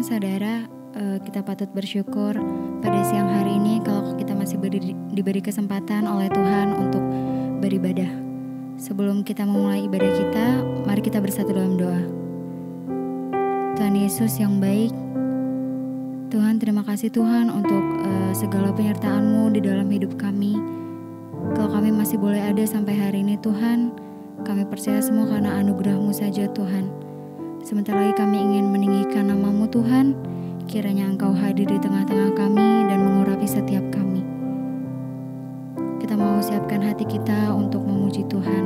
saudara, kita patut bersyukur pada siang hari ini kalau kita masih diberi kesempatan oleh Tuhan untuk beribadah. Sebelum kita memulai ibadah kita, mari kita bersatu dalam doa. Tuhan Yesus yang baik, Tuhan, terima kasih Tuhan untuk segala penyertaan-Mu di dalam hidup kami. Kalau kami masih boleh ada sampai hari ini Tuhan, kami percaya semua karena anugerah-Mu saja Tuhan. Sebentar lagi kami ingin meninggikan nama-Mu Tuhan, kiranya Engkau hadir di tengah-tengah kami dan mengurapi setiap kami. Kita mau siapkan hati kita untuk memuji Tuhan.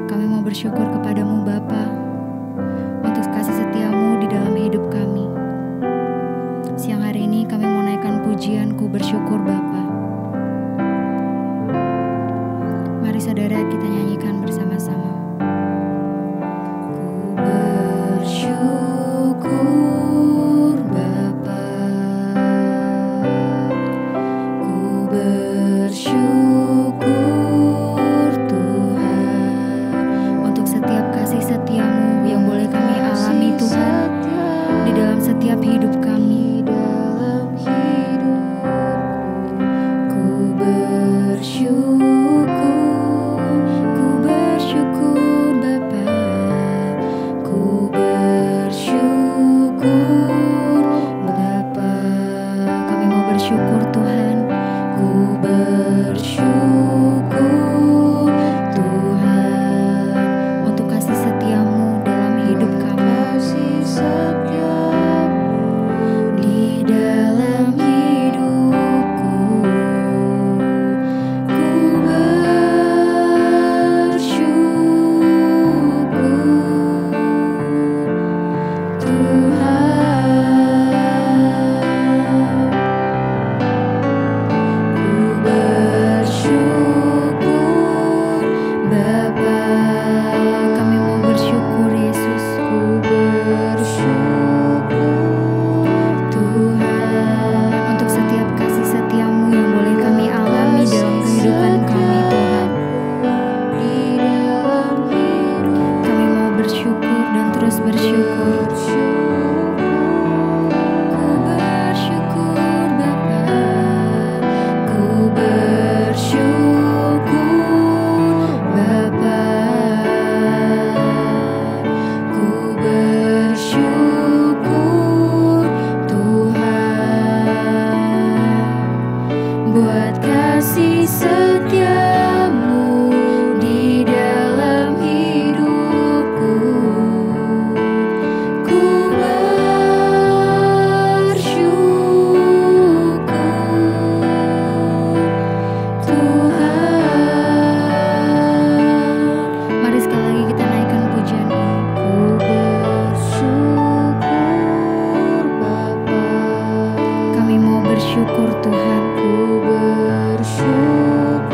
Kami mau bersyukur kepadamu Bapa untuk kasih setia-Mu di dalam hidup kami. Siang hari ini kami mau naikkan pujian Ku Bersyukur Bapa. Mari saudara kita nyanyikan bersama-sama. Bersyukur Bapa, ku bersyukur Tuhan untuk setiap kasih setia-Mu yang boleh kami alami Tuhan di dalam setiap hidup kami. Ku bersyukur, ku bersyukur Bapa, ku bersyukur Bapa. Kami mau bersyukur Tuhan, ku bersyukur Tuhan untuk kasih setia-Mu dalam hidup kami. Kasih setia-Mu di dalam hidupku. Ku bersyukur Tuhan, ku bersyukur Bapa. Kami mau bersyukur Yesus, ku bersyukur Tuhan untuk setiap kasih setia-Mu yang boleh kami alami dalam kehidupan kami Tuhan. Kami mau bersyukur dan terus bersyukur. Ku bersyukur Bapa, ku bersyukur Bapa, ku bersyukur Tuhan buat kasih setia-Mu di dalam hidupku. Ku bersyukur Tuhan. Mari sekali lagi kita naikkan pujian ini. Ku bersyukur Bapa. Kami mau bersyukur Tuhan. Ku bersyukur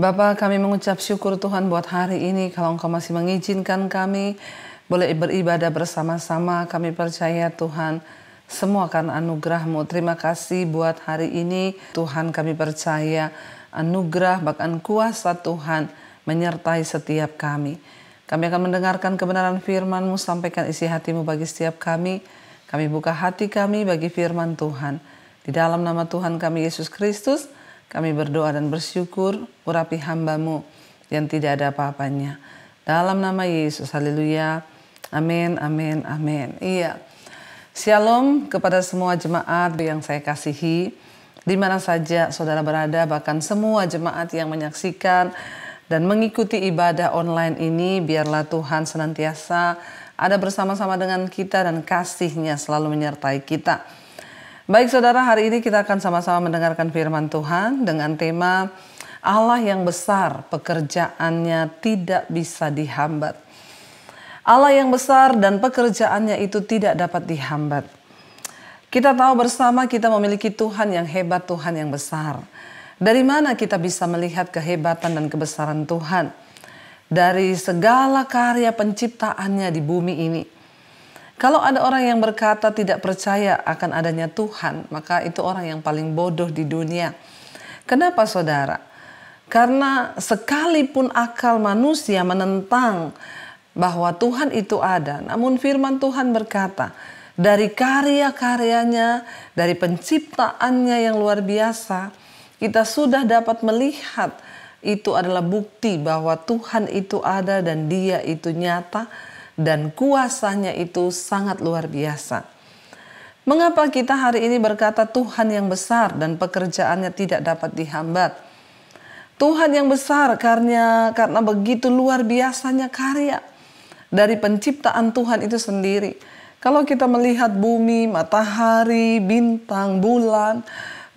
Bapa, kami mengucap syukur Tuhan buat hari ini. Kalau Engkau masih mengizinkan kami boleh beribadah bersama-sama, kami percaya Tuhan semua karena anugerah-Mu. Terima kasih buat hari ini. Tuhan, kami percaya anugerah bahkan kuasa Tuhan menyertai setiap kami. Kami akan mendengarkan kebenaran firman-Mu, sampaikan isi hati-Mu bagi setiap kami. Kami buka hati kami bagi firman Tuhan. Di dalam nama Tuhan kami Yesus Kristus, kami berdoa dan bersyukur, urapi hamba-Mu yang tidak ada apa-apanya. Dalam nama Yesus, haleluya. Amin, amin, amin. Iya. Shalom kepada semua jemaat yang saya kasihi. Di mana saja saudara berada, bahkan semua jemaat yang menyaksikan dan mengikuti ibadah online ini, biarlah Tuhan senantiasa ada bersama-sama dengan kita dan kasih-Nya selalu menyertai kita. Baik saudara, hari ini kita akan sama-sama mendengarkan firman Tuhan dengan tema Allah yang besar, pekerjaannya tidak bisa dihambat. Allah yang besar dan pekerjaannya itu tidak dapat dihambat. Kita tahu bersama kita memiliki Tuhan yang hebat, Tuhan yang besar. Dari mana kita bisa melihat kehebatan dan kebesaran Tuhan? Dari segala karya penciptaannya di bumi ini. Kalau ada orang yang berkata tidak percaya akan adanya Tuhan, maka itu orang yang paling bodoh di dunia. Kenapa saudara? Karena sekalipun akal manusia menentang bahwa Tuhan itu ada, namun firman Tuhan berkata, dari karya-karyanya, dari penciptaannya yang luar biasa, kita sudah dapat melihat itu adalah bukti bahwa Tuhan itu ada dan Dia itu nyata, dan kuasanya itu sangat luar biasa. Mengapa kita hari ini berkata Tuhan yang besar dan pekerjaannya tidak dapat dihambat? Tuhan yang besar karena begitu luar biasanya karya dari penciptaan Tuhan itu sendiri. Kalau kita melihat bumi, matahari, bintang, bulan,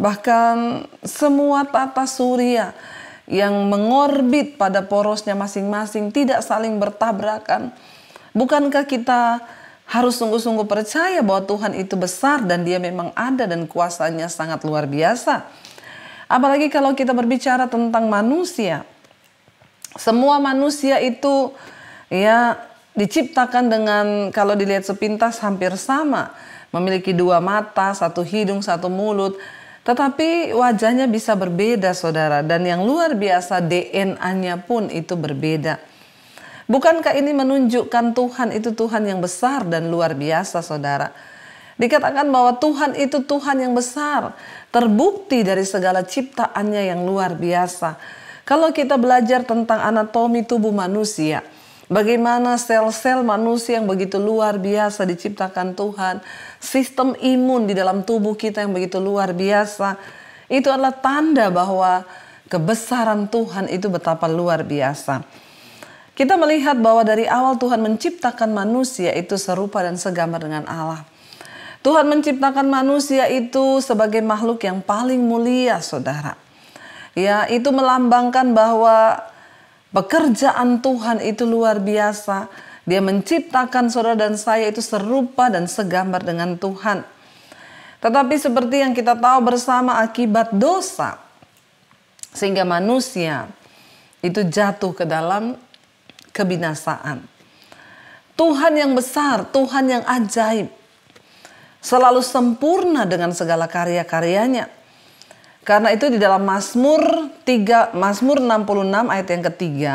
bahkan semua tata surya yang mengorbit pada porosnya masing-masing tidak saling bertabrakan. Bukankah kita harus sungguh-sungguh percaya bahwa Tuhan itu besar dan Dia memang ada dan kuasanya sangat luar biasa. Apalagi kalau kita berbicara tentang manusia. Semua manusia itu ya diciptakan dengan, kalau dilihat sepintas hampir sama. Memiliki 2 mata, 1 hidung, 1 mulut. Tetapi wajahnya bisa berbeda saudara. Dan yang luar biasa DNA-nya pun itu berbeda. Bukankah ini menunjukkan Tuhan itu Tuhan yang besar dan luar biasa saudara? Dikatakan bahwa Tuhan itu Tuhan yang besar. Terbukti dari segala ciptaannya yang luar biasa. Kalau kita belajar tentang anatomi tubuh manusia. Bagaimana sel-sel manusia yang begitu luar biasa diciptakan Tuhan. Sistem imun di dalam tubuh kita yang begitu luar biasa. Itu adalah tanda bahwa kebesaran Tuhan itu betapa luar biasa. Kita melihat bahwa dari awal Tuhan menciptakan manusia itu serupa dan segambar dengan Allah. Tuhan menciptakan manusia itu sebagai makhluk yang paling mulia saudara. Ya, itu melambangkan bahwa pekerjaan Tuhan itu luar biasa. Dia menciptakan saudara dan saya itu serupa dan segambar dengan Tuhan. Tetapi seperti yang kita tahu bersama akibat dosa. Sehingga manusia itu jatuh ke dalam kebinasaan. Tuhan yang besar, Tuhan yang ajaib, selalu sempurna dengan segala karya-karyanya. Karena itu di dalam Mazmur 66 ayat yang ketiga,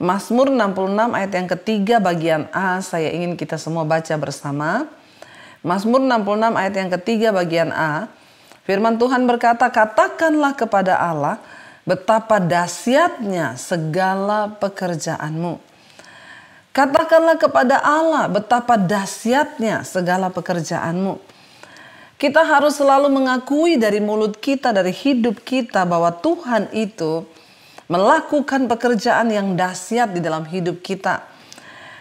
Mazmur 66 ayat yang ketiga bagian A, saya ingin kita semua baca bersama. Mazmur 66 ayat yang ketiga bagian A, firman Tuhan berkata, katakanlah kepada Allah, betapa dahsyatnya segala pekerjaanmu. Katakanlah kepada Allah betapa dahsyatnya segala pekerjaanmu. Kita harus selalu mengakui dari mulut kita, dari hidup kita bahwa Tuhan itu melakukan pekerjaan yang dahsyat di dalam hidup kita.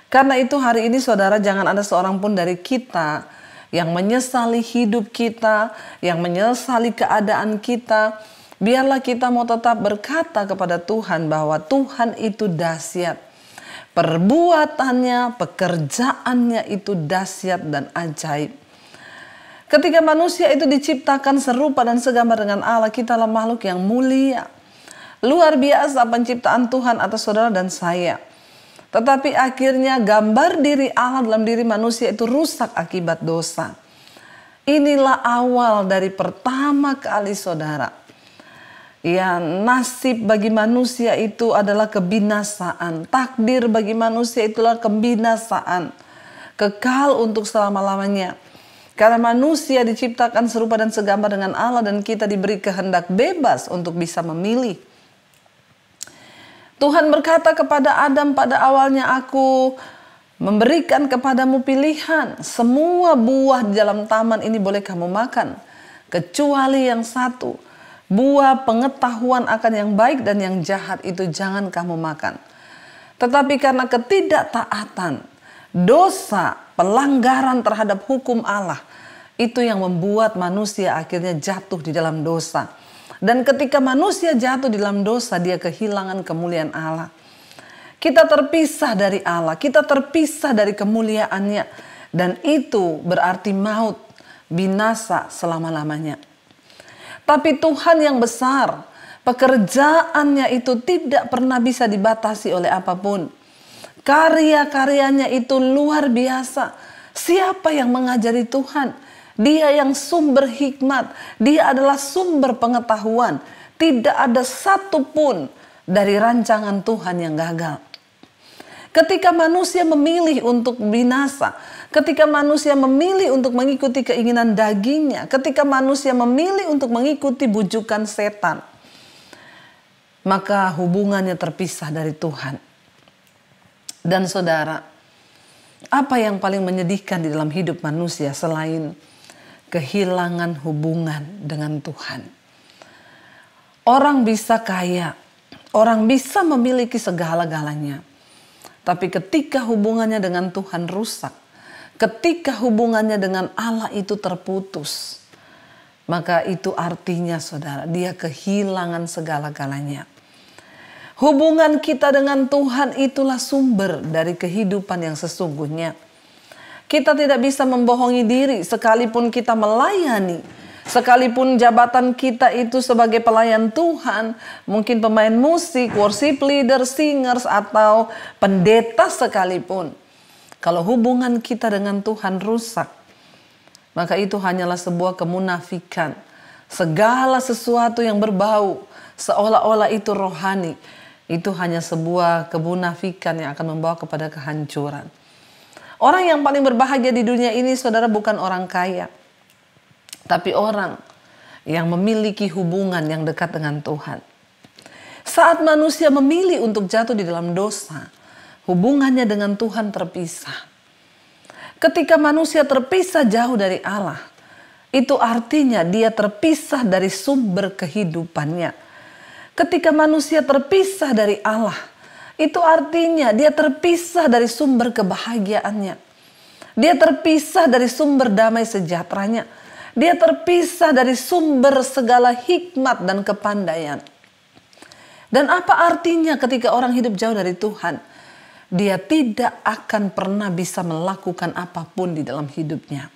Karena itu hari ini saudara, jangan ada seorang pun dari kita yang menyesali hidup kita, yang menyesali keadaan kita. Biarlah kita mau tetap berkata kepada Tuhan bahwa Tuhan itu dahsyat. Perbuatannya, pekerjaannya itu dahsyat dan ajaib. Ketika manusia itu diciptakan serupa dan segambar dengan Allah, kita adalah makhluk yang mulia. Luar biasa penciptaan Tuhan atas saudara dan saya. Tetapi akhirnya gambar diri Allah dalam diri manusia itu rusak akibat dosa. Inilah awal dari pertama kali saudara. Ya, nasib bagi manusia itu adalah kebinasaan. Takdir bagi manusia itulah kebinasaan. Kekal untuk selama-lamanya. Karena manusia diciptakan serupa dan segambar dengan Allah dan kita diberi kehendak bebas untuk bisa memilih. Tuhan berkata kepada Adam, pada awalnya aku memberikan kepadamu pilihan. Semua buah di dalam taman ini boleh kamu makan. Kecuali yang satu, buah pengetahuan akan yang baik dan yang jahat itu jangan kamu makan. Tetapi karena ketidaktaatan, dosa, pelanggaran terhadap hukum Allah, itu yang membuat manusia akhirnya jatuh di dalam dosa. Dan ketika manusia jatuh di dalam dosa, dia kehilangan kemuliaan Allah. Kita terpisah dari Allah, kita terpisah dari kemuliaannya. Dan itu berarti maut, binasa selama-lamanya. Tapi Tuhan yang besar, pekerjaannya itu tidak pernah bisa dibatasi oleh apapun. Karya-karyanya itu luar biasa. Siapa yang mengajari Tuhan? Dia yang sumber hikmat, dia adalah sumber pengetahuan. Tidak ada satupun dari rancangan Tuhan yang gagal. Ketika manusia memilih untuk binasa, ketika manusia memilih untuk mengikuti keinginan dagingnya, ketika manusia memilih untuk mengikuti bujukan setan, maka hubungannya terpisah dari Tuhan. Dan saudara, apa yang paling menyedihkan di dalam hidup manusia selain kehilangan hubungan dengan Tuhan? Orang bisa kaya, orang bisa memiliki segala-galanya. Tapi ketika hubungannya dengan Tuhan rusak, ketika hubungannya dengan Allah itu terputus, maka itu artinya saudara, dia kehilangan segala-galanya. Hubungan kita dengan Tuhan itulah sumber dari kehidupan yang sesungguhnya. Kita tidak bisa membohongi diri sekalipun kita melayani. Sekalipun jabatan kita itu sebagai pelayan Tuhan, mungkin pemain musik, worship leader, singers, atau pendeta sekalipun. Kalau hubungan kita dengan Tuhan rusak, maka itu hanyalah sebuah kemunafikan. Segala sesuatu yang berbau seolah-olah itu rohani, itu hanya sebuah kemunafikan yang akan membawa kepada kehancuran. Orang yang paling berbahagia di dunia ini saudara bukan orang kaya, tapi orang yang memiliki hubungan yang dekat dengan Tuhan. Saat manusia memilih untuk jatuh di dalam dosa, hubungannya dengan Tuhan terpisah. Ketika manusia terpisah jauh dari Allah, itu artinya dia terpisah dari sumber kehidupannya. Ketika manusia terpisah dari Allah, itu artinya dia terpisah dari sumber kebahagiaannya. Dia terpisah dari sumber damai sejahteranya. Dia terpisah dari sumber segala hikmat dan kepandaian. Dan apa artinya ketika orang hidup jauh dari Tuhan? Dia tidak akan pernah bisa melakukan apapun di dalam hidupnya.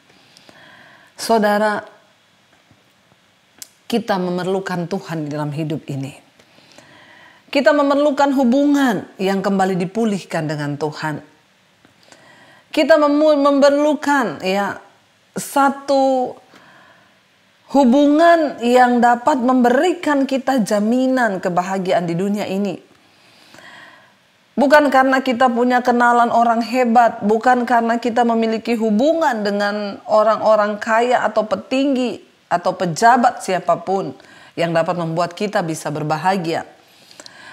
Saudara, kita memerlukan Tuhan di dalam hidup ini. Kita memerlukan hubungan yang kembali dipulihkan dengan Tuhan. Kita memerlukan satu hubungan yang dapat memberikan kita jaminan kebahagiaan di dunia ini. Bukan karena kita punya kenalan orang hebat, bukan karena kita memiliki hubungan dengan orang-orang kaya atau petinggi atau pejabat siapapun yang dapat membuat kita bisa berbahagia.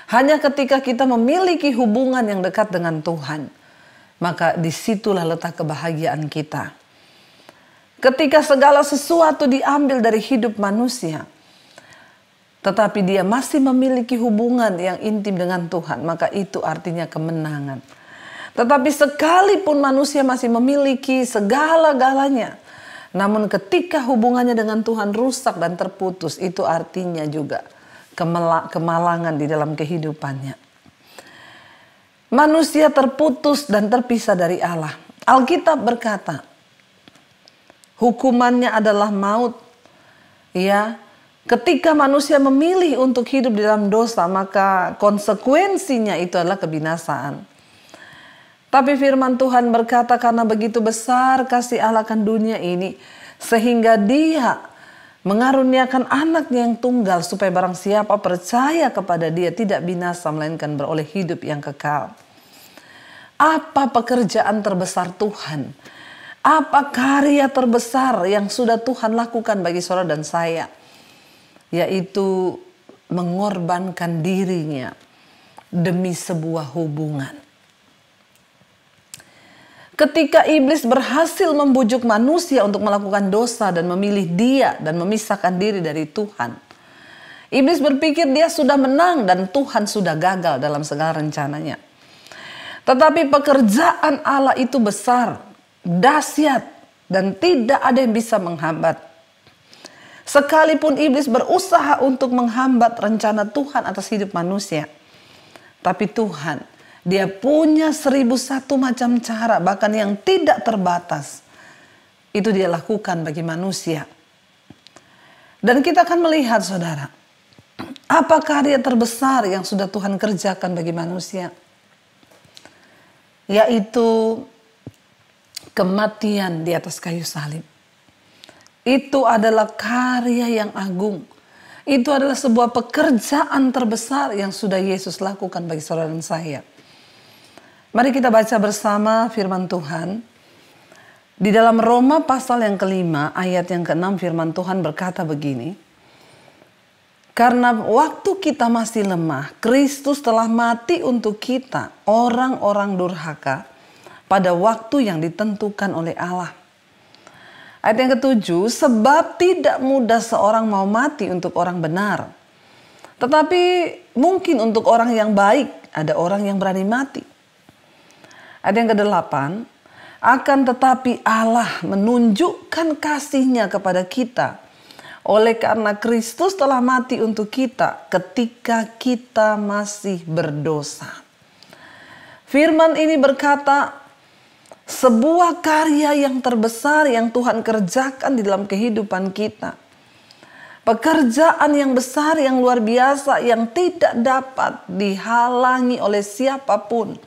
Hanya ketika kita memiliki hubungan yang dekat dengan Tuhan, maka disitulah letak kebahagiaan kita. Ketika segala sesuatu diambil dari hidup manusia, tetapi dia masih memiliki hubungan yang intim dengan Tuhan, maka itu artinya kemenangan. Tetapi sekalipun manusia masih memiliki segala-galanya, namun ketika hubungannya dengan Tuhan rusak dan terputus, itu artinya juga kemalangan di dalam kehidupannya. Manusia terputus dan terpisah dari Allah. Alkitab berkata, hukumannya adalah maut, Ketika manusia memilih untuk hidup di dalam dosa, maka konsekuensinya itu adalah kebinasaan. Tapi firman Tuhan berkata, karena begitu besar kasih Allah akan dunia ini, sehingga Dia mengaruniakan anaknya yang tunggal, supaya barang siapa percaya kepada Dia tidak binasa, melainkan beroleh hidup yang kekal. Apa pekerjaan terbesar Tuhan? Apa karya terbesar yang sudah Tuhan lakukan bagi saudara dan saya? Yaitu mengorbankan dirinya demi sebuah hubungan. Ketika iblis berhasil membujuk manusia untuk melakukan dosa dan memilih dia dan memisahkan diri dari Tuhan, iblis berpikir dia sudah menang dan Tuhan sudah gagal dalam segala rencananya. Tetapi pekerjaan Allah itu besar, dahsyat, dan tidak ada yang bisa menghambat. Sekalipun iblis berusaha untuk menghambat rencana Tuhan atas hidup manusia, tapi Tuhan, Dia punya 1001 macam cara, bahkan yang tidak terbatas. Itu Dia lakukan bagi manusia. Dan kita akan melihat, saudara, apa karya terbesar yang sudah Tuhan kerjakan bagi manusia, yaitu kematian di atas kayu salib. Itu adalah karya yang agung. Itu adalah sebuah pekerjaan terbesar yang sudah Yesus lakukan bagi saudara dan saya. Mari kita baca bersama firman Tuhan. Di dalam Roma pasal yang ke-5 ayat yang ke-6 firman Tuhan berkata begini. Karena waktu kita masih lemah, Kristus telah mati untuk kita, orang-orang durhaka, pada waktu yang ditentukan oleh Allah. Ayat yang ke-7, sebab tidak mudah seorang mau mati untuk orang benar. Tetapi mungkin untuk orang yang baik, ada orang yang berani mati. Ayat yang ke-8, akan tetapi Allah menunjukkan kasih-Nya kepada kita, oleh karena Kristus telah mati untuk kita ketika kita masih berdosa. Firman ini berkata, sebuah karya yang terbesar yang Tuhan kerjakan di dalam kehidupan kita. Pekerjaan yang besar, yang luar biasa, yang tidak dapat dihalangi oleh siapapun.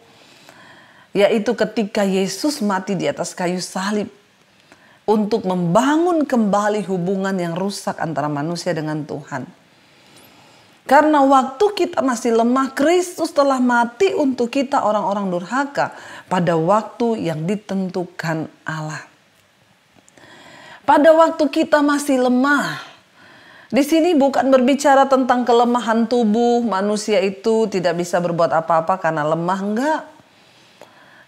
Yaitu ketika Yesus mati di atas kayu salib. Untuk membangun kembali hubungan yang rusak antara manusia dengan Tuhan. Karena waktu kita masih lemah, Kristus telah mati untuk kita orang-orang durhaka pada waktu yang ditentukan Allah. Pada waktu kita masih lemah, di sini bukan berbicara tentang kelemahan tubuh, manusia itu tidak bisa berbuat apa-apa karena lemah, enggak.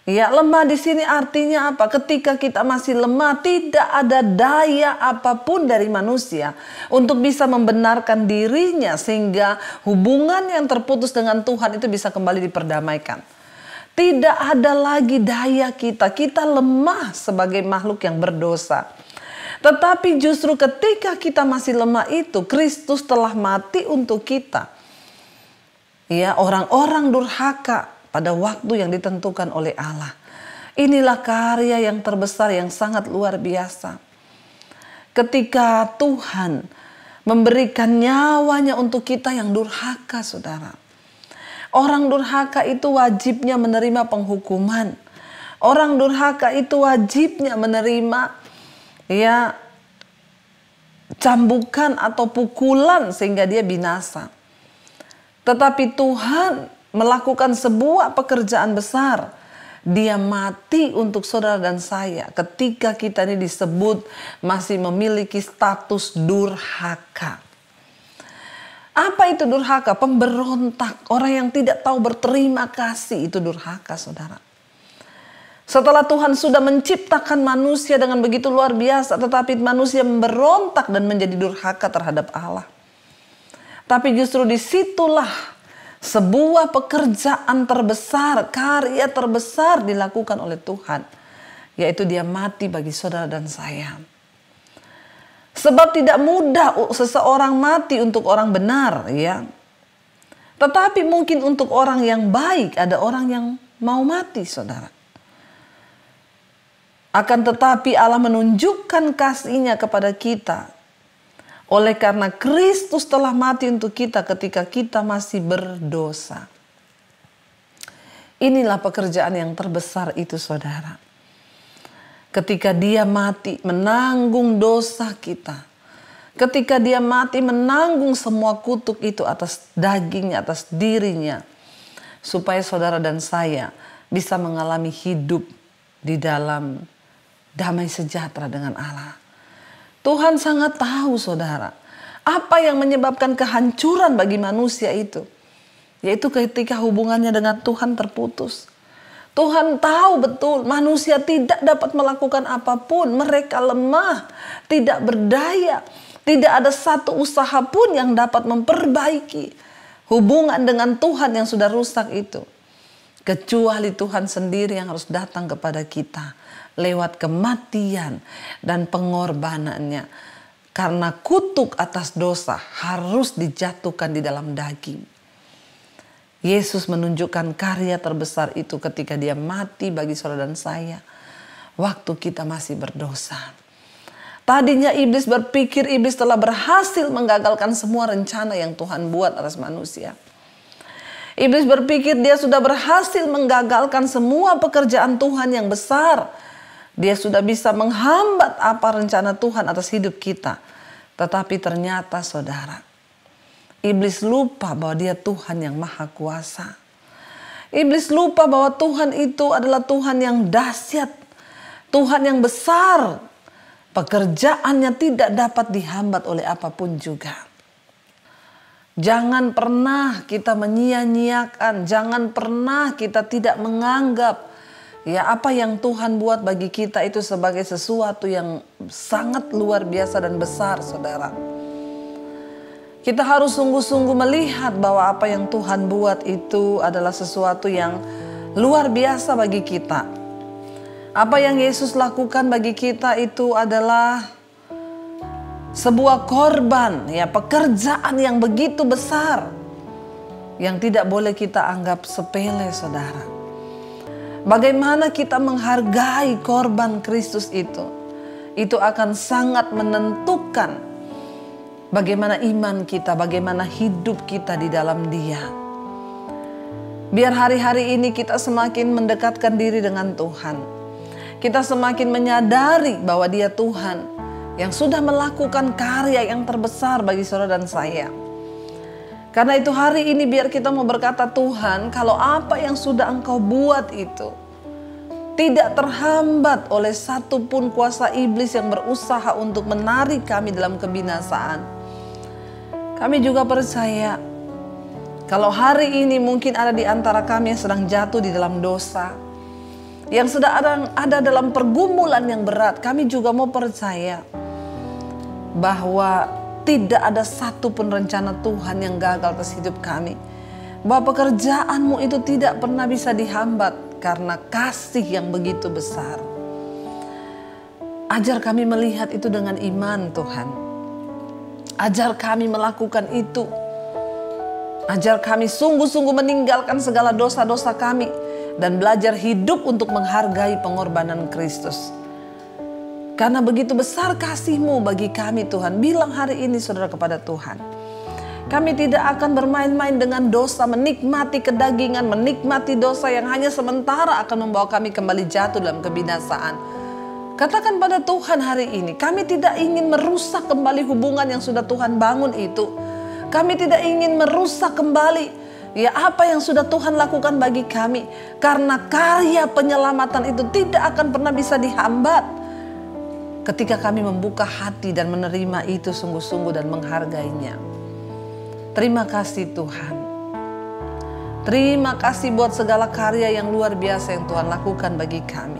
Ya, lemah di sini artinya apa? Ketika kita masih lemah, tidak ada daya apapun dari manusia untuk bisa membenarkan dirinya sehingga hubungan yang terputus dengan Tuhan itu bisa kembali diperdamaikan. Tidak ada lagi daya kita. Kita lemah sebagai makhluk yang berdosa. Tetapi justru ketika kita masih lemah itu, Kristus telah mati untuk kita. Ya, orang-orang durhaka pada waktu yang ditentukan oleh Allah. Inilah karya yang terbesar yang sangat luar biasa. Ketika Tuhan memberikan nyawanya untuk kita yang durhaka, saudara. Orang durhaka itu wajibnya menerima penghukuman. Orang durhaka itu wajibnya menerima cambukan atau pukulan sehingga dia binasa. Tetapi Tuhan melakukan sebuah pekerjaan besar. Dia mati untuk saudara dan saya ketika kita ini disebut masih memiliki status durhaka. Apa itu durhaka? Pemberontak, orang yang tidak tahu berterima kasih, itu durhaka, saudara. Setelah Tuhan sudah menciptakan manusia dengan begitu luar biasa, tetapi manusia memberontak dan menjadi durhaka terhadap Allah. Tapi justru disitulah sebuah pekerjaan terbesar, karya terbesar dilakukan oleh Tuhan. Yaitu dia mati bagi saudara dan saya. Sebab tidak mudah seseorang mati untuk orang benar, ya. Tetapi mungkin untuk orang yang baik, ada orang yang mau mati, saudara. Akan tetapi Allah menunjukkan kasih-Nya kepada kita. Oleh karena Kristus telah mati untuk kita ketika kita masih berdosa. Inilah pekerjaan yang terbesar itu, saudara. Ketika dia mati menanggung dosa kita. Ketika dia mati menanggung semua kutuk itu atas dagingnya, atas dirinya. Supaya saudara dan saya bisa mengalami hidup di dalam damai sejahtera dengan Allah. Tuhan sangat tahu, saudara, apa yang menyebabkan kehancuran bagi manusia itu. Yaitu ketika hubungannya dengan Tuhan terputus. Tuhan tahu betul manusia tidak dapat melakukan apapun. Mereka lemah, tidak berdaya. Tidak ada satu usaha pun yang dapat memperbaiki hubungan dengan Tuhan yang sudah rusak itu. Kecuali Tuhan sendiri yang harus datang kepada kita lewat kematian dan pengorbanannya. Karena kutuk atas dosa harus dijatuhkan di dalam daging. Yesus menunjukkan karya terbesar itu ketika dia mati bagi saudara dan saya. Waktu kita masih berdosa. Tadinya iblis berpikir iblis telah berhasil menggagalkan semua rencana yang Tuhan buat atas manusia. Iblis berpikir dia sudah berhasil menggagalkan semua pekerjaan Tuhan yang besar. Dia sudah bisa menghambat apa rencana Tuhan atas hidup kita. Tetapi ternyata, saudara, iblis lupa bahwa dia Tuhan yang maha kuasa. Iblis lupa bahwa Tuhan itu adalah Tuhan yang dahsyat. Tuhan yang besar. Pekerjaannya tidak dapat dihambat oleh apapun juga. Jangan pernah kita menyia-nyiakan. Jangan pernah kita tidak menganggap apa yang Tuhan buat bagi kita itu sebagai sesuatu yang sangat luar biasa dan besar, saudara. Kita harus sungguh-sungguh melihat bahwa apa yang Tuhan buat itu adalah sesuatu yang luar biasa bagi kita. Apa yang Yesus lakukan bagi kita itu adalah sebuah korban, pekerjaan yang begitu besar. Yang tidak boleh kita anggap sepele, saudara. Bagaimana kita menghargai korban Kristus itu akan sangat menentukan bagaimana iman kita, bagaimana hidup kita di dalam Dia. Biar hari-hari ini kita semakin mendekatkan diri dengan Tuhan. Kita semakin menyadari bahwa Dia Tuhan yang sudah melakukan karya yang terbesar bagi saudara dan saya. Karena itu hari ini biar kita mau berkata, Tuhan, kalau apa yang sudah Engkau buat itu tidak terhambat oleh satupun kuasa iblis yang berusaha untuk menarik kami dalam kebinasaan. Kami juga percaya kalau hari ini mungkin ada di antara kami yang sedang jatuh di dalam dosa, yang sedang ada dalam pergumulan yang berat, kami juga mau percaya bahwa tidak ada satupun rencana Tuhan yang gagal atas hidup kami. Bahwa pekerjaanmu itu tidak pernah bisa dihambat karena kasih yang begitu besar. Ajar kami melihat itu dengan iman, Tuhan. Ajar kami melakukan itu. Ajar kami sungguh-sungguh meninggalkan segala dosa-dosa kami dan belajar hidup untuk menghargai pengorbanan Kristus. Karena begitu besar kasih-Mu bagi kami, Tuhan. Bilang hari ini, saudara, kepada Tuhan. Kami tidak akan bermain-main dengan dosa, menikmati kedagingan, menikmati dosa yang hanya sementara akan membawa kami kembali jatuh dalam kebinasaan. Katakan pada Tuhan hari ini, kami tidak ingin merusak kembali hubungan yang sudah Tuhan bangun itu. Kami tidak ingin merusak kembali apa yang sudah Tuhan lakukan bagi kami. Karena karya penyelamatan itu tidak akan pernah bisa dihambat ketika kami membuka hati dan menerima itu sungguh-sungguh dan menghargainya. Terima kasih Tuhan. Terima kasih buat segala karya yang luar biasa yang Tuhan lakukan bagi kami.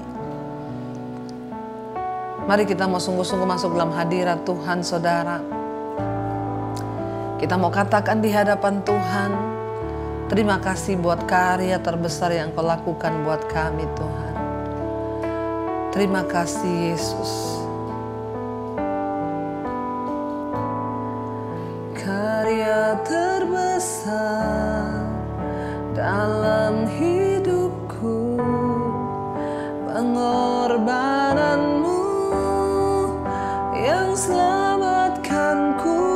Mari kita mau sungguh-sungguh masuk dalam hadirat Tuhan, saudara. Kita mau katakan di hadapan Tuhan, terima kasih buat karya terbesar yang Kau lakukan buat kami, Tuhan. Terima kasih Yesus. Karya terbesar dalam hidupku, pengorbananmu yang selamatkanku.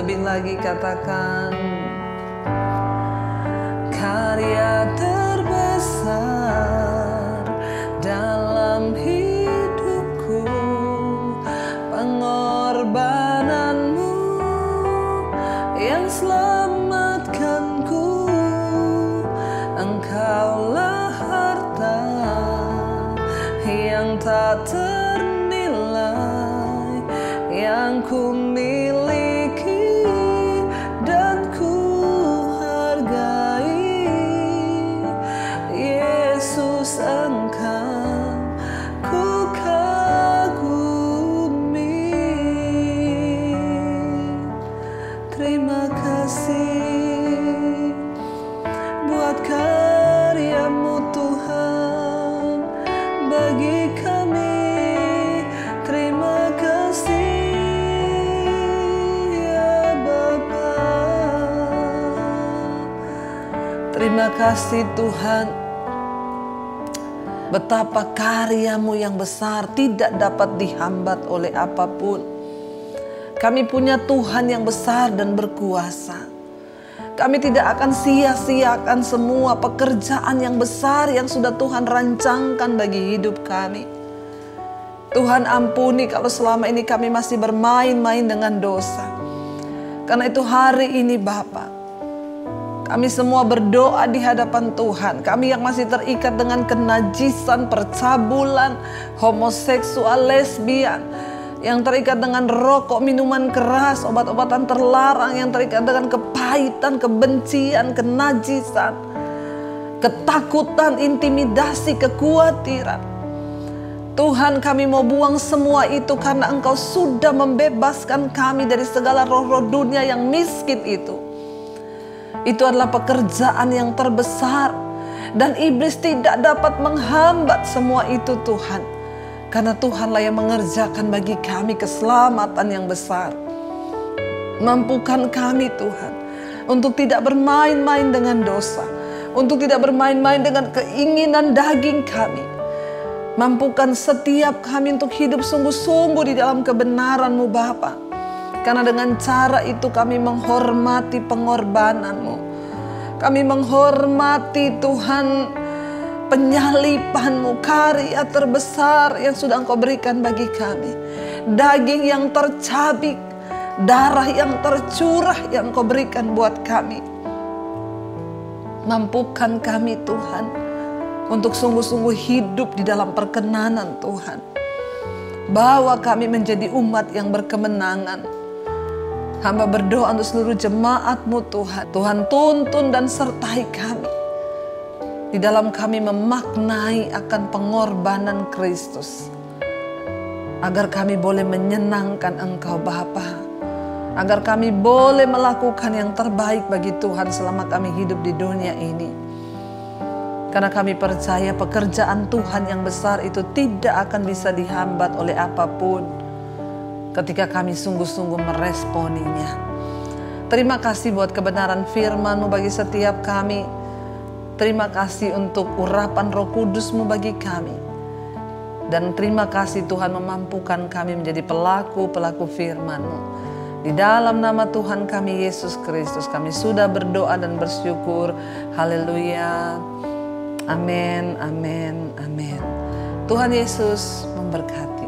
lebih lagi katakan, karya terbesar dalam hidupku, pengorbananmu yang selamatkanku. Engkaulah harta yang tak ternilai yang ku miliki dan ku hargai. Yesus, Engkau ku kagumi. Terima kasih buat karya-Mu Tuhan bagi kami. Terima kasih ya Bapa. Terima kasih Tuhan, betapa karya-Mu yang besar tidak dapat dihambat oleh apapun. Kami punya Tuhan yang besar dan berkuasa. Kami tidak akan sia-siakan semua pekerjaan yang besar yang sudah Tuhan rancangkan bagi hidup kami. Tuhan, ampuni kalau selama ini kami masih bermain-main dengan dosa. Karena itu hari ini Bapa, kami semua berdoa di hadapan Tuhan. Kami yang masih terikat dengan kenajisan, percabulan, homoseksual, lesbian, yang terikat dengan rokok, minuman keras, obat-obatan terlarang, yang terikat dengan kepahitan, kebencian, kenajisan, ketakutan, intimidasi, kekhawatiran. Tuhan, kami mau buang semua itu karena Engkau sudah membebaskan kami dari segala roh-roh dunia yang miskin itu. Itu adalah pekerjaan yang terbesar dan iblis tidak dapat menghambat semua itu Tuhan. Karena Tuhanlah yang mengerjakan bagi kami keselamatan yang besar. Mampukan kami Tuhan untuk tidak bermain-main dengan dosa, untuk tidak bermain-main dengan keinginan daging kami. Mampukan setiap kami untuk hidup sungguh-sungguh di dalam kebenaran-Mu Bapa. Karena dengan cara itu kami menghormati pengorbanan-Mu. Kami menghormati Tuhan penyaliban-Mu, karya terbesar yang sudah Engkau berikan bagi kami. Daging yang tercabik, darah yang tercurah yang Engkau berikan buat kami. Mampukan kami Tuhan untuk sungguh-sungguh hidup di dalam perkenanan Tuhan. Bawa kami menjadi umat yang berkemenangan. Hamba berdoa untuk seluruh jemaat-Mu Tuhan. Tuhan tuntun dan sertai kami di dalam kami memaknai akan pengorbanan Kristus. Agar kami boleh menyenangkan Engkau Bapa. Agar kami boleh melakukan yang terbaik bagi Tuhan selama kami hidup di dunia ini. Karena kami percaya pekerjaan Tuhan yang besar itu tidak akan bisa dihambat oleh apapun. Ketika kami sungguh-sungguh meresponinya. Terima kasih buat kebenaran firman-Mu bagi setiap kami. Terima kasih untuk urapan Roh Kudus-Mu bagi kami. Dan terima kasih Tuhan memampukan kami menjadi pelaku-pelaku firman-Mu. Di dalam nama Tuhan kami Yesus Kristus kami sudah berdoa dan bersyukur. Haleluya. Amin, amin, amin. Tuhan Yesus memberkati.